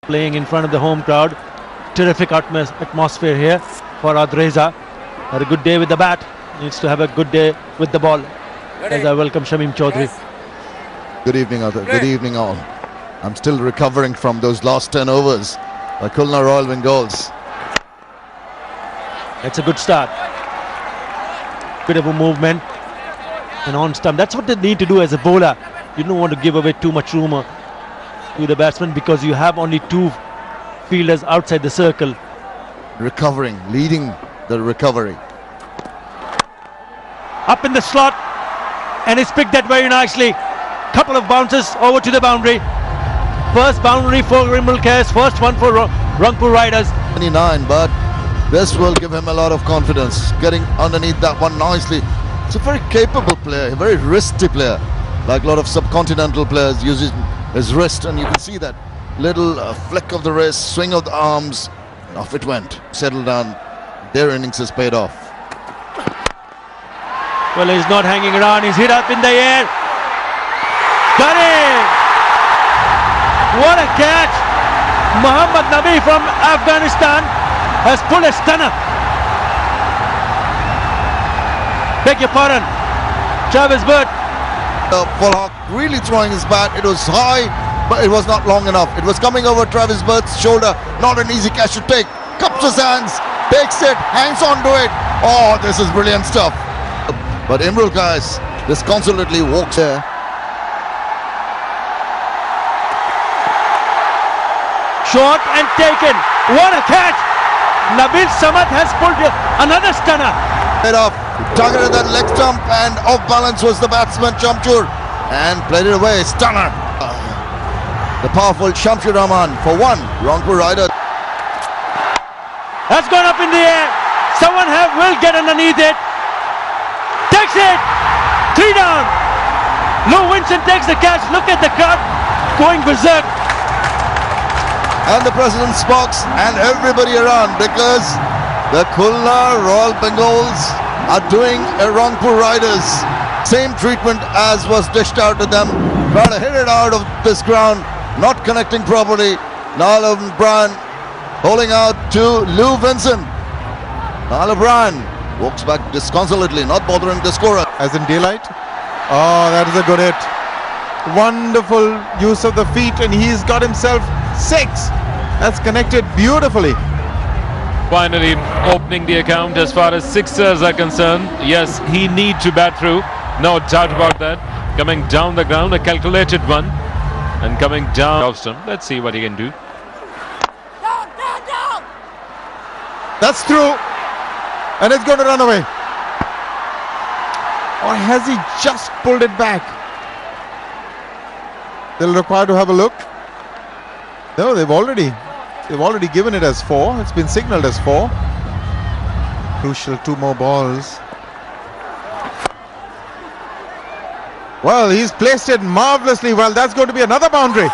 Playing in front of the home crowd. Terrific atmosphere here for Adreza. Had a good day with the bat. Needs to have a good day with the ball. As I welcome Shamim Chaudhary. Good evening, Adar. Good evening, all. I'm still recovering from those last 10 overs by Khulna Royal Bengals. That's a good start. Bit of a movement and on stump. That's what they need to do as a bowler. You don't want to give away too much room to the batsman because you have only two fielders outside the circle. Recovering, leading the recovery. Up in the slot, and he's picked that very nicely. Couple of bounces over to the boundary. First boundary for Rangpur, first one for Rangpur Riders. 29, but this will give him a lot of confidence. Getting underneath that one nicely. It's a very capable player, a very wristy player. Like a lot of subcontinental players using his wrist, and you can see that little flick of the wrist, swing of the arms, and off it went. Settled down. Their innings has paid off. Well, he's not hanging around. He's hit up in the air. Got it! What a catch! Muhammad Nabi from Afghanistan has pulled a stunner. Beg your pardon. Travis Bird. Pollock really throwing his bat. It was high, but it was not long enough. It was coming over Travis Bird's shoulder. Not an easy catch to take. Cups his hands, takes it, hangs on to it. Oh, this is brilliant stuff. But Imrul, guys, disconsolately walks there. Shot and taken. What a catch! Nabil Samad has pulled another stunner. Head up, targeted that leg stump, and off balance was the batsman Shamshur, and played it away. Stunner. The powerful Shamshur Rahman for one. Rangpur Riders. That's gone up in the air. Someone will get underneath it. Takes it. 3 down. Lou Winston takes the catch. Look at the crowd going berserk. And the president's box and everybody around, because the Khulna Royal Bengals are doing a Rangpur Riders. Same treatment as was dished out to them. Trying to hit it out of this ground, not connecting properly. Niall O'Brien holding out to Lou Vincent. Niall O'Brien walks back disconsolately, not bothering the scorer. As in daylight. Oh, that is a good hit. Wonderful use of the feet, and he's got himself 6. That's connected beautifully. Finally opening the account as far as sixers are concerned. Yes, he needs to bat through, no doubt about that. Coming down the ground, a calculated one, and coming down. Let's see what he can do. That's through, and it's going to run away. Or has he just pulled it back? They'll require to have a look. No, they've already given it as 4. It's been signaled as 4. Crucial 2 more balls. Well, he's placed it marvelously well. That's going to be another boundary.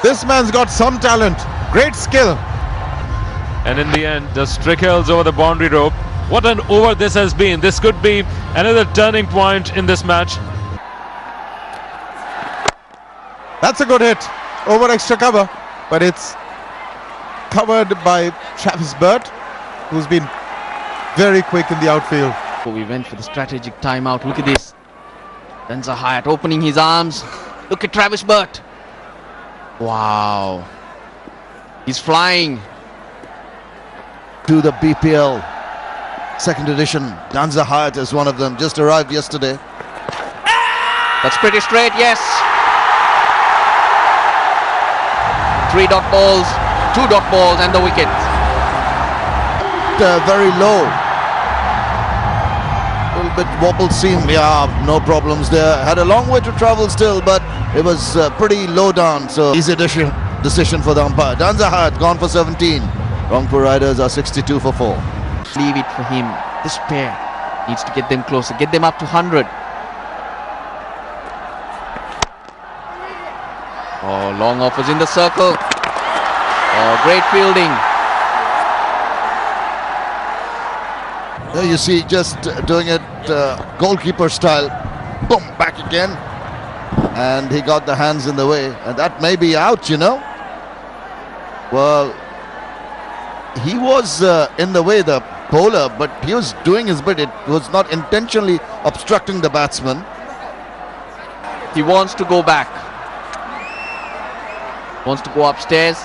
This man's got some talent, great skill. And in the end, the Strickles over the boundary rope. What an over this has been. This could be another turning point in this match. That's a good hit over extra cover, but it's covered by Travis Bird, who's been very quick in the outfield. We went for the strategic timeout. Look at this. Danza Hyatt opening his arms. Look at Travis Bird. Wow. He's flying. To the BPL second edition. Danza Hyatt is one of them. Just arrived yesterday. That's pretty straight, yes. 3 dot balls, 2 dot balls, and the wicket. Very low. A little bit wobble seam. Yeah, no problems there. Had a long way to travel still, but it was pretty low down. So easy decision for the umpire. Danza Hyatt gone for 17. Rangpur Riders are 62 for 4. Leave it for him. This pair needs to get them closer, get them up to 100. Oh, long offers in the circle. Oh, great fielding. There you see, just doing it goalkeeper style. Boom, back again. And he got the hands in the way. And that may be out, you know. Well, he was in the way, the bowler, but he was doing his bit. It was not intentionally obstructing the batsman. He wants to go back. Wants to go upstairs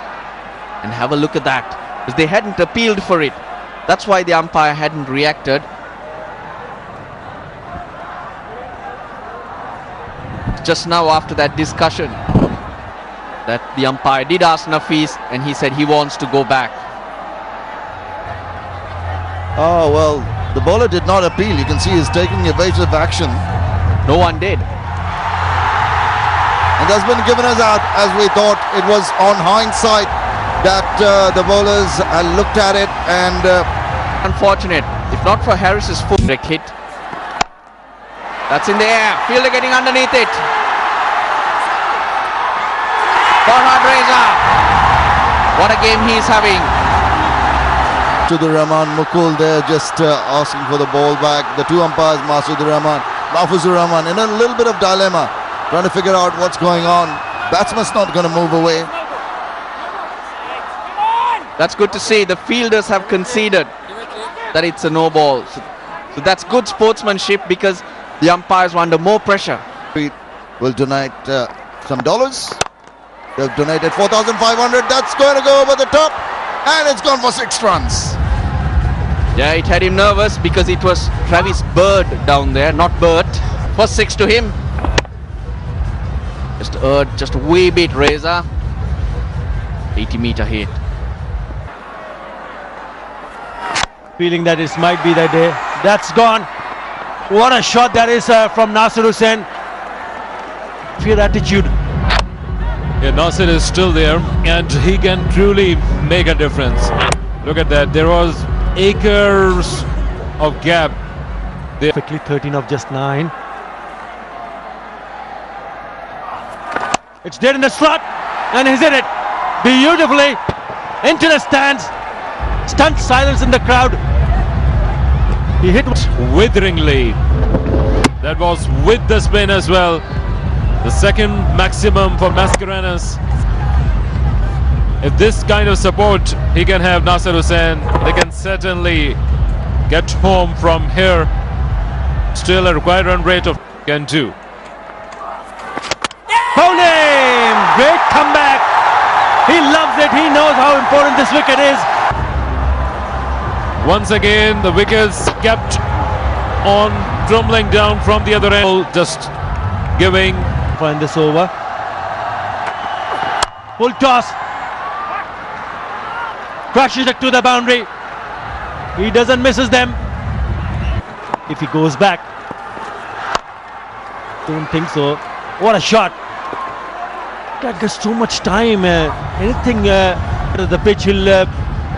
and have a look at that. Because they hadn't appealed for it. That's why the umpire hadn't reacted. Just now after that discussion that the umpire did ask Nafis and he said he wants to go back. Oh, well, the bowler did not appeal. You can see he's taking evasive action. No one did. And that's been given us out, as we thought. It was on hindsight that the bowlers looked at it and... Unfortunate. If not for Harris's foot hit. That's in the air. Fielder getting underneath it. Farhad Reza. What a game he's having. To the Rahman, Mukul there just asking for the ball back. The two umpires, Masudur Rahman, Mahfuzur Rahman, in a little bit of dilemma, trying to figure out what's going on. Batsman's not going to move away. That's good to see. The fielders have conceded that it's a no ball. So that's good sportsmanship because the umpires were under more pressure. Will donate some dollars. They've donated 4,500. That's going to go over the top. And it's gone for 6 runs. Yeah, it had him nervous because it was Travis Bird down there, not Bert. First 6 to him. Just a wee bit Reza. 80-meter hit. Feeling that it might be that day. That's gone. What a shot that is from Nasir Hussain. Pure attitude. Yeah, Nasir is still there and he can truly make a difference. Look at that. There was acres of gap. Quickly 13 of just 9. It's dead in the slot and he's hit it beautifully into the stands. Stunned silence in the crowd. He hit witheringly. That was with the spin as well. The second maximum for Mascarenas. If this kind of support he can have, Nasir Hussain, they can certainly get home from here. Still a required run rate of can do. Bowling! Great comeback. He loves it. He knows how important this wicket is. Once again, the wickets kept on tumbling down from the other end. Just giving in this over. Full toss. Crashes it to the boundary. He doesn't misses them. If he goes back. Don't think so. What a shot. That gets so much time. Anything the pitch will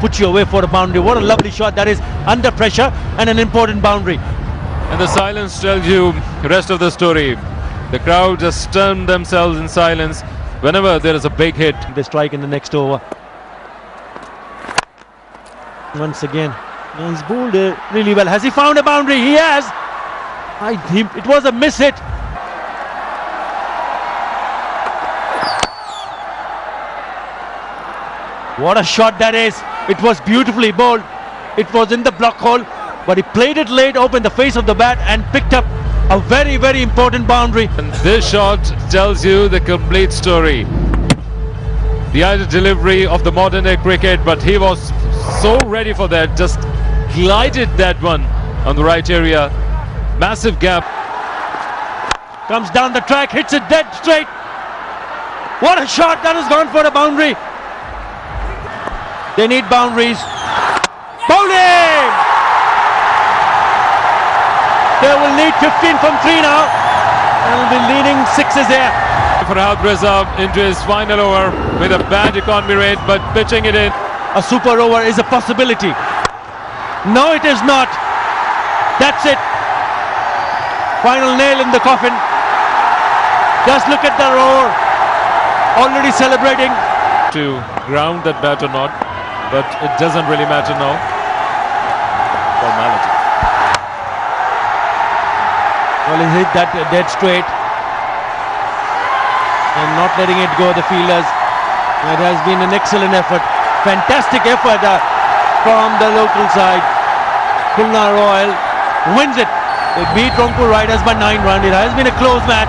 put you away for a boundary. What a lovely shot that is, under pressure and an important boundary. And the silence tells you the rest of the story. The crowd just stunned themselves in silence whenever there is a big hit. They strike in the next over. Once again, he's bowled really well. Has he found a boundary? He has. It was a miss hit. What a shot that is. It was beautifully bowled. It was in the block hole, but he played it late, opened the face of the bat and picked up a very, very important boundary. And this shot tells you the complete story. The ideal delivery of the modern day cricket, but he was so ready for that. Just glided that one on the right area. Massive gap. Comes down the track, hits it dead straight. What a shot. That has gone for a boundary. They need boundaries. Bowling! They will need 15 from 3 now. And will be leading 6s here. Farhad Reza into his final over with a bad economy rate, but pitching it in. A super over is a possibility. No, it is not. That's it. Final nail in the coffin. Just look at the roar. Already celebrating. To ground that bat or not, but it doesn't really matter now. Formality. Well, he hit that dead straight and not letting it go, the fielders. It has been an excellent effort. Fantastic effort from the local side. Khulna Royal wins it. They beat Rangpur Riders by 9 runs. It has been a close match,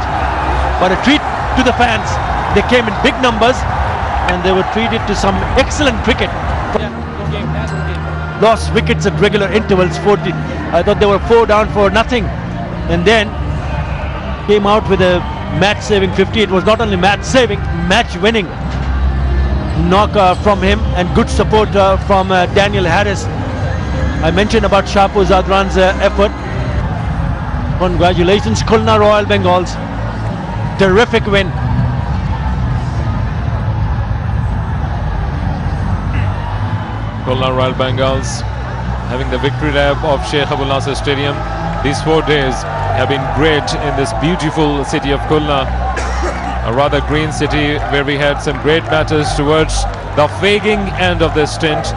but a treat to the fans. They came in big numbers and they were treated to some excellent cricket. Lost wickets at regular intervals. 40. I thought they were 4 down for nothing, and then came out with a match-saving 50. It was not only match-saving, match-winning knock from him, and good support from Daniel Harris. I mentioned about Shapu Zadran's effort. Congratulations, Khulna Royal Bengals. Terrific win. Khulna Royal Bengals having the victory lap of Sheikh Abul Nasser Stadium. These 4 days have been great in this beautiful city of Khulna, a rather green city where we had some great matches towards the fagging end of the stint,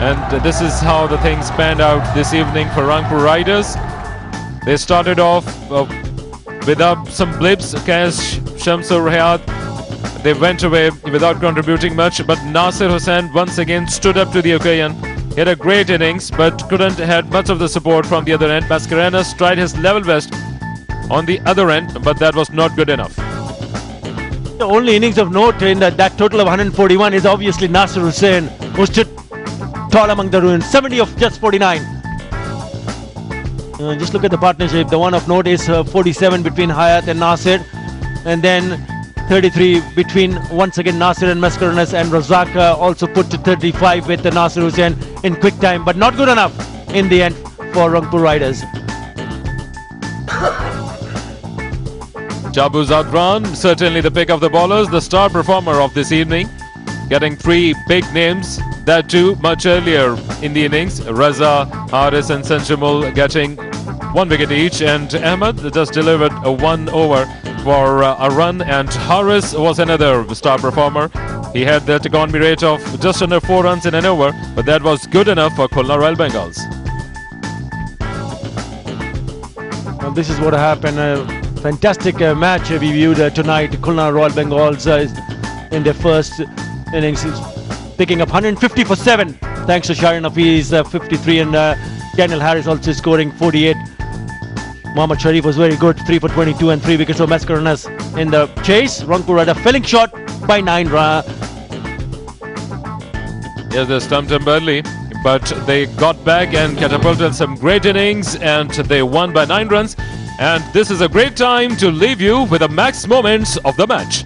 and this is how the things panned out this evening for Rangpur Riders. They started off without some blips. Kash, Shamsur Hayat, they went away without contributing much, but Nasir Hussain once again stood up to the occasion. He had a great innings but couldn't have much of the support from the other end. Mascarenas tried his level best on the other end, but that was not good enough. The only innings of note in that total of 141 is obviously Nasir Hussain, who stood tall among the ruins. 70 of just 49. Just look at the partnership. The one of note is 47 between Hayat and Nasir, and then 33 between once again Nasir and Mascarenas, and Razak also put to 35 with Nasir Hussain in quick time, but not good enough in the end for Rangpur Riders. Shapu Zadran, certainly the pick of the bowlers, the star performer of this evening, getting 3 big names, that too much earlier in the innings. Raza, Haris and Sanjamul getting 1 wicket each, and Ahmed just delivered a 1 over for a run, and Haris was another star performer. He had that economy rate of just under 4 runs in an over, but that was good enough for Khulna Royal Bengals. Well, this is what happened. Fantastic match we viewed tonight. Khulna Royal Bengals in their first innings picking up 150 for 7 thanks to Sharin Hafiz 53, and Daniel Harris also scoring 48. Mohammad Sharif was very good, 3 for 22 and 3 wickets for Mascarenas in the chase. Rangpur Riders felling short by 9 runs. Yes, they stumped him early, but they got back and catapulted some great innings, and they won by 9 runs. And this is a great time to leave you with the max moments of the match.